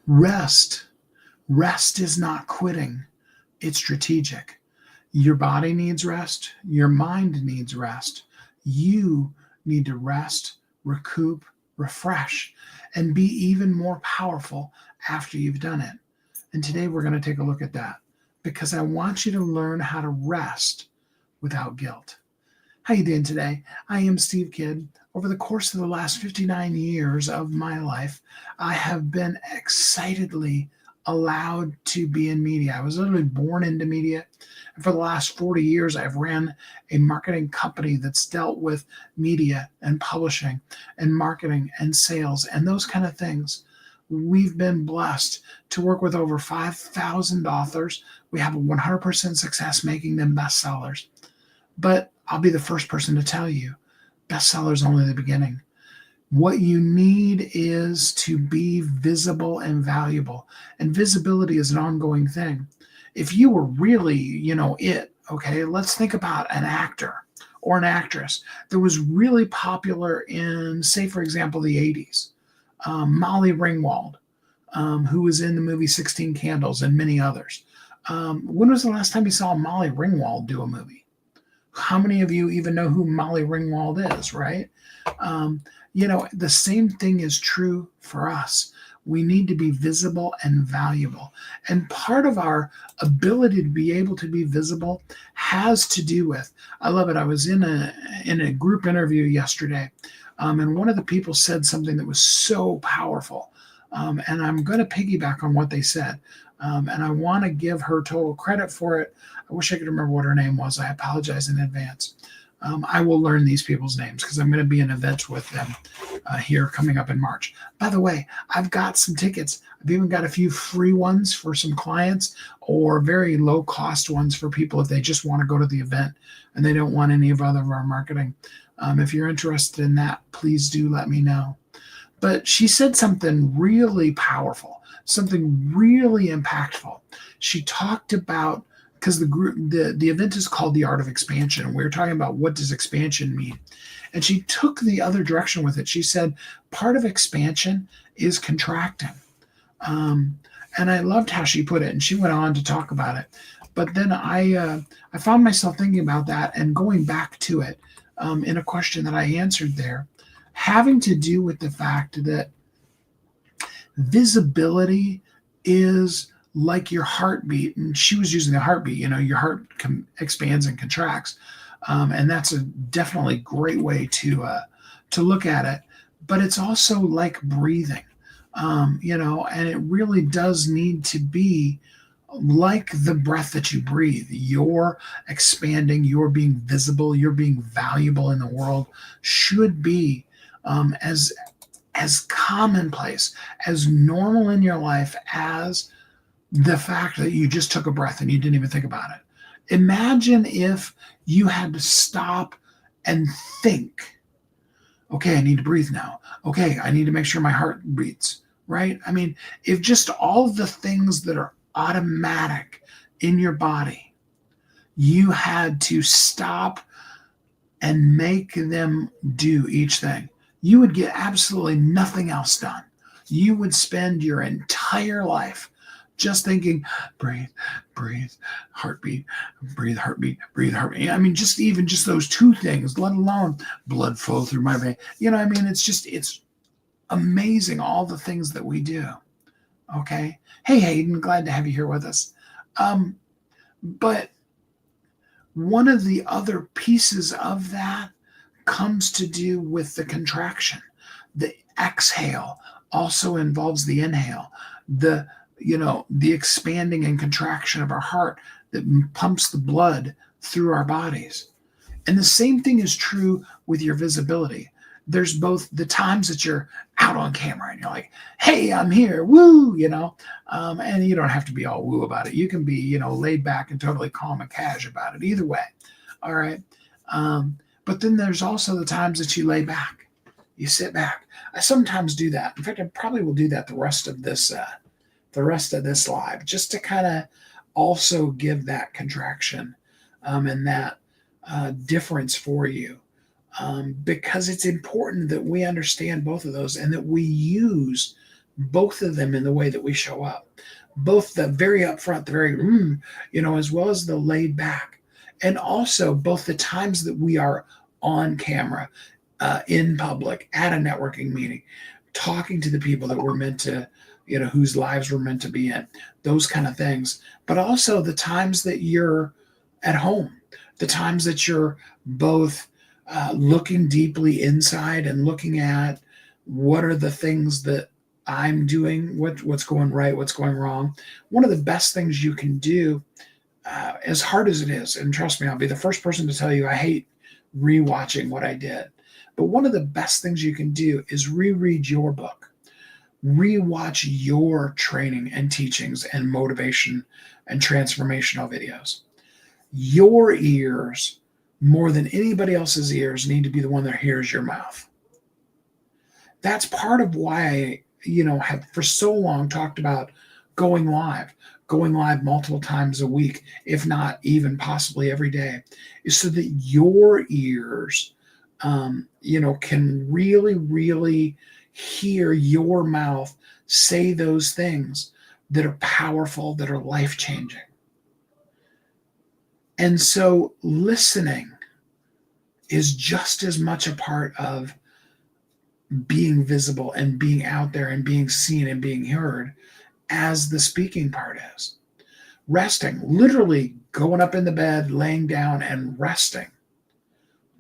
Rest. Rest is not quitting. It's strategic. Your body needs rest. Your mind needs rest. You need to rest, recoup, refresh, and be even more powerful after you've done it. And today we're going to take a look at that because I want you to learn how to rest without guilt. How you doing today? I am Steve Kidd. Over the course of the last 59 years of my life, I have been excitedly allowed to be in media. I was literally born into media. And for the last 40 years, I've ran a marketing company that's dealt with media and publishing and marketing and sales and those kind of things. We've been blessed to work with over 5,000 authors. We have a 100% success making them bestsellers. But I'll be the first person to tell you, bestsellers only the beginning. What you need is to be visible and valuable. And visibility is an ongoing thing. If you were really, okay, let's think about an actor or an actress that was really popular in, say, for example, the 80s. Molly Ringwald, who was in the movie 16 Candles and many others. When was the last time you saw Molly Ringwald do a movie? How many of you even know who Molly Ringwald is, right? The same thing is true for us. We need to be visible and valuable. And part of our ability to be able to be visible has to do with, I love it. I was in a group interview yesterday, and one of the people said something that was so powerful. And I'm going to piggyback on what they said. And I want to give her total credit for it. I wish I could remember what her name was. I apologize in advance. I will learn these people's names because I'm going to be in events with them here coming up in March. By the way, I've got some tickets. I've even got a few free ones for some clients or very low cost ones for people if they just want to go to the event and they don't want any of our marketing. If you're interested in that, please do let me know. But she said something really powerful, something really impactful. She talked about, because the event is called The Art of Expansion, and we were talking about what does expansion mean. And she took the other direction with it. She said, part of expansion is contracting. And I loved how she put it, and she went on to talk about it. But then I found myself thinking about that and going back to it in a question that I answered there, having to do with the fact that visibility is like your heartbeat. And she was using the heartbeat, your heart expands and contracts. And that's a definitely great way to look at it. But it's also like breathing, and it really does need to be like the breath that you breathe. You're expanding, you're being visible, you're being valuable in the world, should be as commonplace, as normal in your life as the fact that you just took a breath and you didn't even think about it. Imagine if you had to stop and think, okay, I need to breathe now. Okay, I need to make sure my heart beats, right? I mean, if just all of the things that are automatic in your body, you had to stop and make them do each thing, you would get absolutely nothing else done. You would spend your entire life just thinking, breathe, breathe, heartbeat, breathe, heartbeat, breathe, heartbeat. I mean, just those two things, let alone blood flow through my vein. It's amazing all the things that we do. Okay. Hey, Hayden, glad to have you here with us. But one of the other pieces of that comes to do with the contraction. The exhale also involves the inhale. The expanding and contraction of our heart that pumps the blood through our bodies. And the same thing is true with your visibility. There's both the times that you're out on camera and you're like, hey, I'm here, woo, and you don't have to be all woo about it. You can be, laid back and totally calm and cash about it. Either way. All right. But then there's also the times that you lay back, you sit back. I sometimes do that. In fact, I probably will do that the rest of this live, just to kind of also give that contraction and that difference for you, because it's important that we understand both of those and that we use both of them in the way that we show up, both the very upfront, the very, as well as the laid back. And also both the times that we are on camera, in public, at a networking meeting, talking to the people that we're meant to, whose lives we're meant to be in, those kind of things. But also the times that you're at home, the times that you're both looking deeply inside and looking at what are the things that I'm doing, what's going right, what's going wrong. One of the best things you can do, as hard as it is, and trust me, I'll be the first person to tell you I hate rewatching what I did. But one of the best things you can do is reread your book, rewatch your training and teachings and motivation and transformational videos. Your ears, more than anybody else's ears, need to be the one that hears your mouth. That's part of why I, have for so long talked about going live multiple times a week, if not even possibly every day, is so that your ears, can really, really hear your mouth say those things that are powerful, that are life-changing. And so listening is just as much a part of being visible and being out there and being seen and being heard as the speaking part is. Resting, literally going up in the bed, laying down and resting,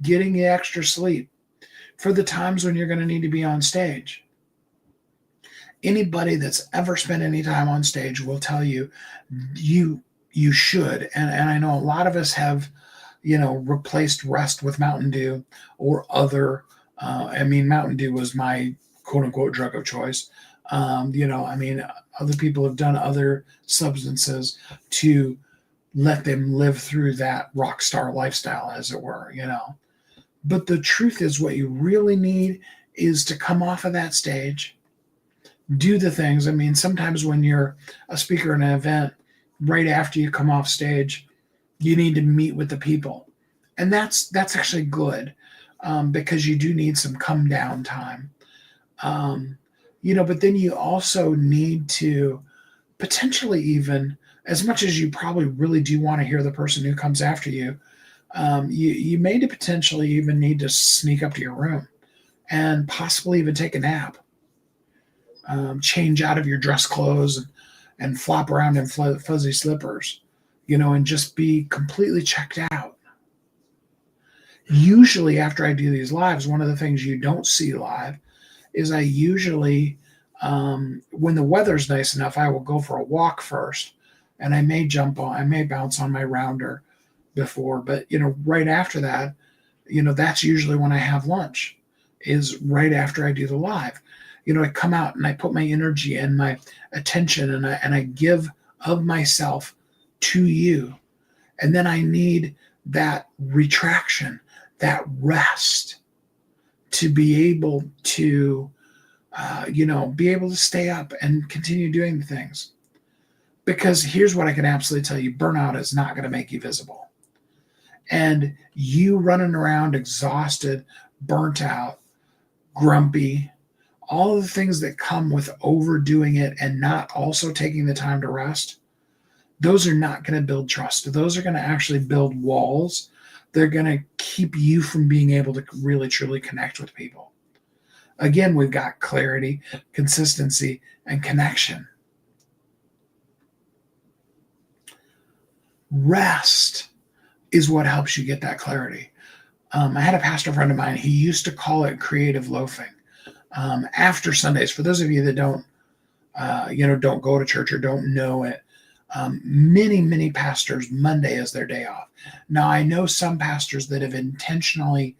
getting the extra sleep for the times when you're going to need to be on stage. Anybody that's ever spent any time on stage will tell you, you should. And I know a lot of us have, replaced rest with Mountain Dew or other. Mountain Dew was my quote unquote drug of choice. Other people have done other substances to let them live through that rock star lifestyle, as it were, But the truth is, what you really need is to come off of that stage, do the things. Sometimes when you're a speaker in an event, right after you come off stage, you need to meet with the people. And that's actually good, because you do need some come down time. But then you also need to potentially, even as much as you probably really do want to hear the person who comes after you, you may potentially even need to sneak up to your room and possibly even take a nap, change out of your dress clothes and flop around in fuzzy slippers, and just be completely checked out. Usually after I do these lives, one of the things you don't see live is I usually, when the weather's nice enough, I will go for a walk first, and I may bounce on my rounder before, but right after that, that's usually when I have lunch, is right after I do the live. I come out and I put my energy and my attention and I give of myself to you. And then I need that retraction, that rest, to be able to, be able to stay up and continue doing the things. Because here's what I can absolutely tell you: burnout is not going to make you visible. And you running around exhausted, burnt out, grumpy, all of the things that come with overdoing it and not also taking the time to rest, those are not going to build trust. Those are going to actually build walls. They're going to keep you from being able to really, truly connect with people. Again, we've got clarity, consistency, and connection. Rest is what helps you get that clarity. I had a pastor friend of mine, he used to call it creative loafing. After Sundays, for those of you that don't go to church or don't know it, many pastors, Monday is their day off. Now, I know some pastors that have intentionally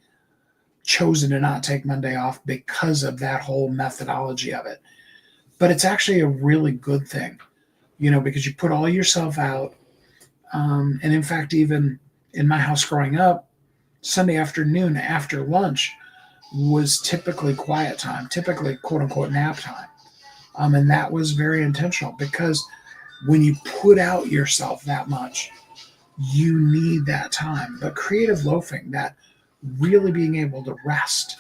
chosen to not take Monday off because of that whole methodology of it. But it's actually a really good thing, because you put all yourself out. And in fact, even in my house growing up, Sunday afternoon after lunch was typically quiet time, typically quote unquote nap time. And that was very intentional, because when you put out yourself that much, you need that time. But creative loafing, that really being able to rest,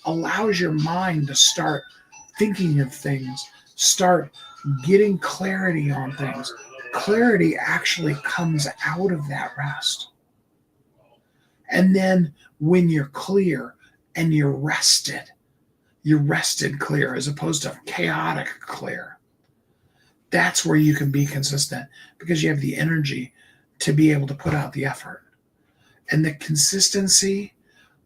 allows your mind to start thinking of things, start getting clarity on things. Clarity actually comes out of that rest. And then when you're clear and you're rested clear as opposed to chaotic clear. That's where you can be consistent because you have the energy to be able to put out the effort. And the consistency,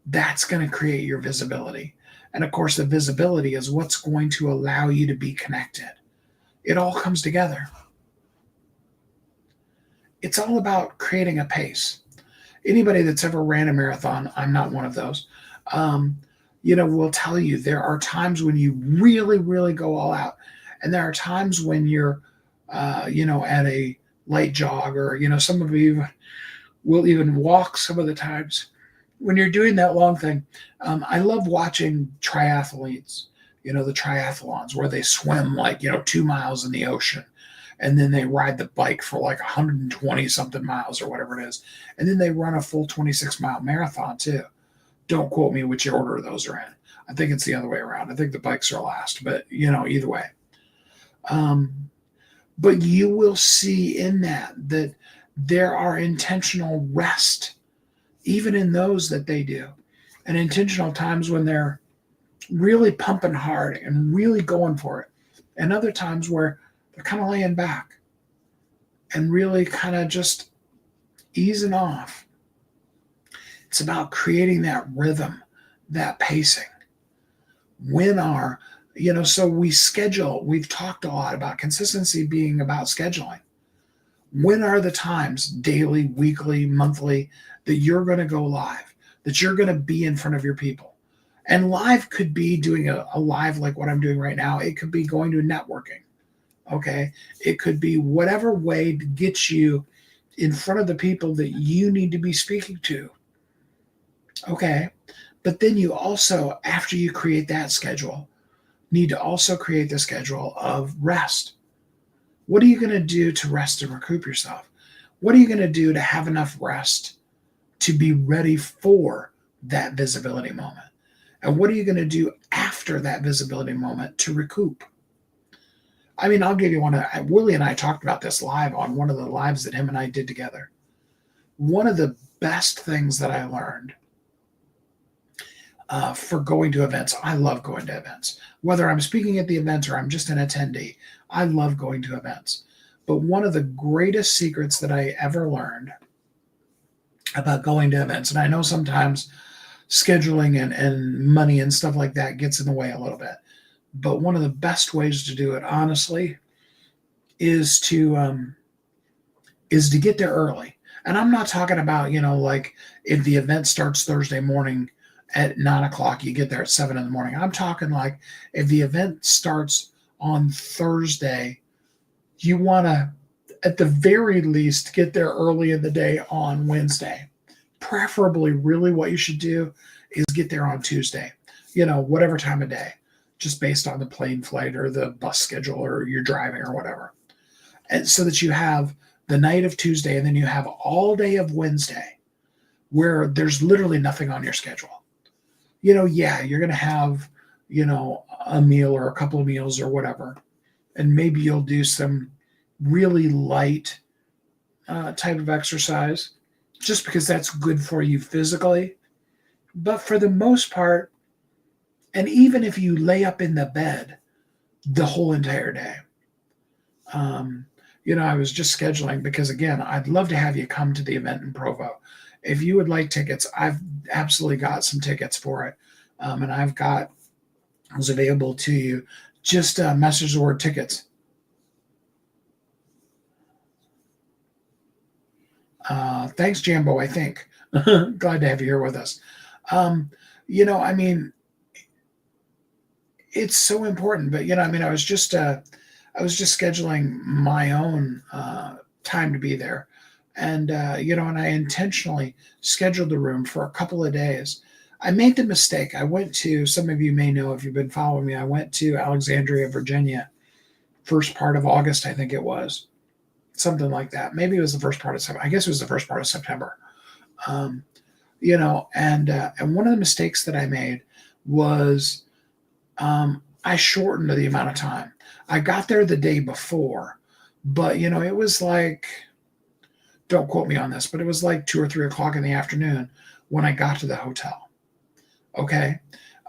that's going to create your visibility. And of course, the visibility is what's going to allow you to be connected. It all comes together. It's all about creating a pace. Anybody that's ever ran a marathon, I'm not one of those, will tell you there are times when you really, really go all out. And there are times when you're, at a light jog or, some of you will even walk some of the times when you're doing that long thing. I love watching triathletes, the triathlons where they swim 2 miles in the ocean. And then they ride the bike for 120 something miles or whatever it is. And then they run a full 26-mile marathon too. Don't quote me which order those are in. I think it's the other way around. I think the bikes are last, but either way. But you will see in that there are intentional rest, even in those that they do, and intentional times when they're really pumping hard and really going for it. And other times where they're kind of laying back and really kind of just easing off. It's about creating that rhythm, that pacing. So we schedule, we've talked a lot about consistency being about scheduling. When are the times, daily, weekly, monthly, that you're going to go live, that you're going to be in front of your people? And live could be doing a live like what I'm doing right now. It could be going to networking. Okay. It could be whatever way to get you in front of the people that you need to be speaking to. Okay. But then you also, after you create that schedule, need to also create the schedule of rest. What are you going to do to rest and recoup yourself? What are you going to do to have enough rest to be ready for that visibility moment? And what are you going to do after that visibility moment to recoup? I mean, I'll give you one. Willie and I talked about this live on one of the lives that him and I did together. One of the best things that I learned for going to events, I love going to events. Whether I'm speaking at the event or I'm just an attendee, I love going to events. But one of the greatest secrets that I ever learned about going to events, and I know sometimes scheduling and money and stuff like that gets in the way a little bit, but one of the best ways to do it, honestly, is to get there early. And I'm not talking about, if the event starts Thursday morning at 9:00, you get there at 7 in the morning. I'm talking like if the event starts on Thursday, you want to, at the very least, get there early in the day on Wednesday. Preferably, really what you should do is get there on Tuesday, whatever time of day, just based on the plane flight or the bus schedule or you're driving or whatever. And so that you have the night of Tuesday and then you have all day of Wednesday where there's literally nothing on your schedule. You're going to have, a meal or a couple of meals or whatever. And maybe you'll do some really light type of exercise just because that's good for you physically. But for the most part, and even if you lay up in the bed the whole entire day, I was just scheduling because, again, I'd love to have you come to the event in Provo. If you would like tickets, I've absolutely got some tickets for it. And I've got those available to you. Just message the word tickets. Thanks, Jambo, I think. Glad to have you here with us. It's so important, but, I was just scheduling my own time to be there. And, and I intentionally scheduled the room for a couple of days. I made the mistake. I went to, some of you may know if you've been following me, I went to Alexandria, Virginia, first part of August, I think it was. Something like that. Maybe it was the first part of September. I guess it was the first part of September. And one of the mistakes that I made was I I shortened the amount of time. I got there the day before, but it was like, don't quote me on this, but it was like 2 or 3 o'clock in the afternoon when I got to the hotel. Okay.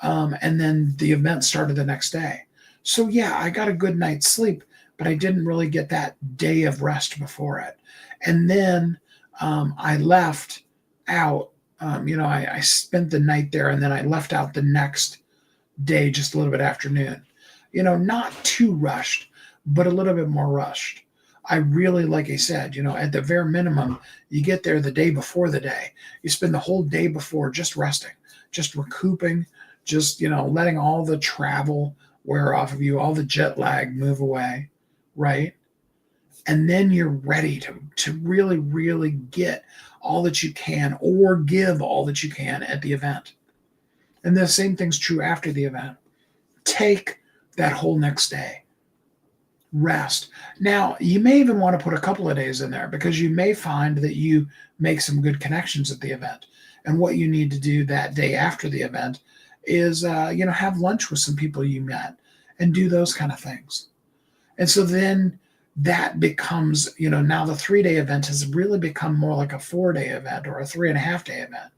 And then the event started the next day. So yeah, I got a good night's sleep, but I didn't really get that day of rest before it. And then I left out, I spent the night there, and then I left out the next day, just a little bit afternoon. Not too rushed, but a little bit more rushed. I really, like I said, at the bare minimum, you get there the day before the day. You spend the whole day before just resting, just recouping, just, letting all the travel wear off of you, all the jet lag move away, right? And then you're ready to really, really get all that you can, or give all that you can at the event. And the same thing's true after the event. Take that whole next day. Rest. Now, you may even want to put a couple of days in there, because you may find that you make some good connections at the event. And what you need to do that day after the event is, have lunch with some people you met and do those kind of things. And so then that becomes, now the 3-day event has really become more like a 4-day event or a 3.5-day event.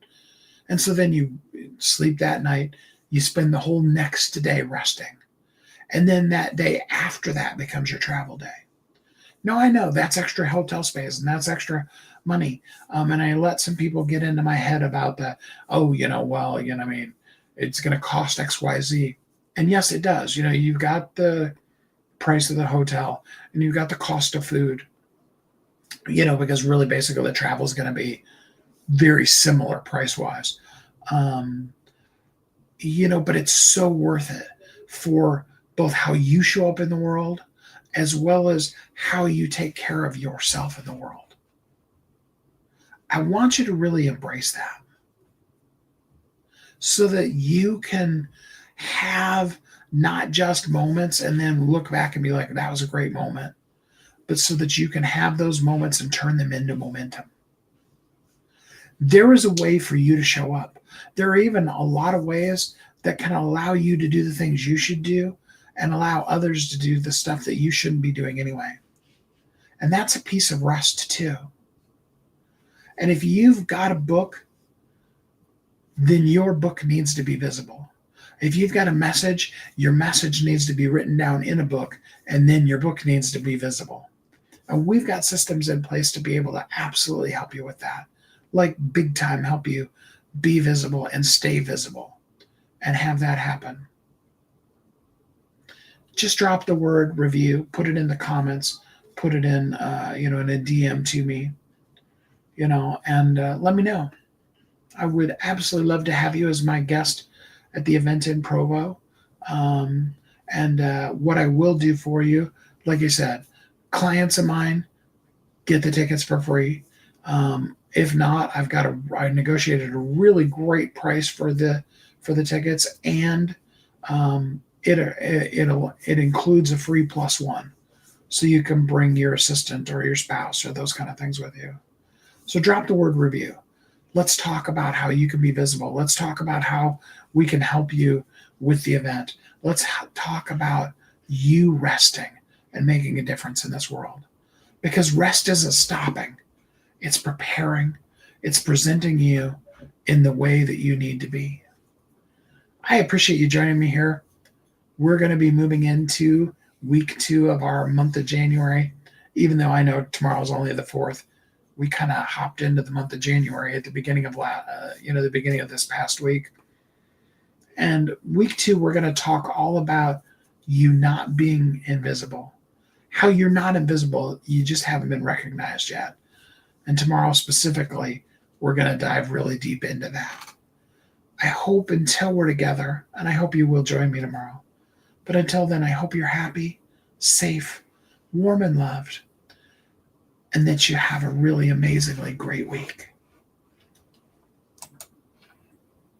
And so then you sleep that night, you spend the whole next day resting. And then that day after that becomes your travel day. Now, I know that's extra hotel space and that's extra money. And I let some people get into my head about that. Oh, it's going to cost X, Y, Z. And yes, it does. You've got the price of the hotel and you've got the cost of food, because really basically the travel is going to be very similar price wise. But it's so worth it for both how you show up in the world as well as how you take care of yourself in the world. I want you to really embrace that so that you can have not just moments and then look back and be like, that was a great moment, but so that you can have those moments and turn them into momentum. There is a way for you to show up. There are even a lot of ways that can allow you to do the things you should do and allow others to do the stuff that you shouldn't be doing anyway. And that's a piece of rest too. And if you've got a book, then your book needs to be visible. If you've got a message, your message needs to be written down in a book, and then your book needs to be visible. And we've got systems in place to be able to absolutely help you with that. Like big time help you be visible and stay visible and have that happen. Just drop the word review, put it in the comments, put it in, in a DM to me, and let me know. I would absolutely love to have you as my guest at the event in Provo. And what I will do for you, like I said, clients of mine get the tickets for free. If not, I negotiated a really great price for the tickets, and it includes a free +1, so you can bring your assistant or your spouse or those kind of things with you. So drop the word review. Let's talk about how you can be visible. Let's talk about how we can help you with the event. Let's talk about you resting and making a difference in this world. Because rest isn't stopping. It's preparing. It's presenting you in the way that you need to be. I appreciate you joining me here. We're going to be moving into week 2 of our month of January. Even though I know tomorrow's only the 4th, we kind of hopped into the month of January at the beginning of the beginning of this past week. And week 2, we're going to talk all about you not being invisible. How you're not invisible, you just haven't been recognized yet. And tomorrow specifically, we're going to dive really deep into that. I hope until we're together, and I hope you will join me tomorrow. But until then, I hope you're happy, safe, warm, and loved, and that you have a really amazingly great week.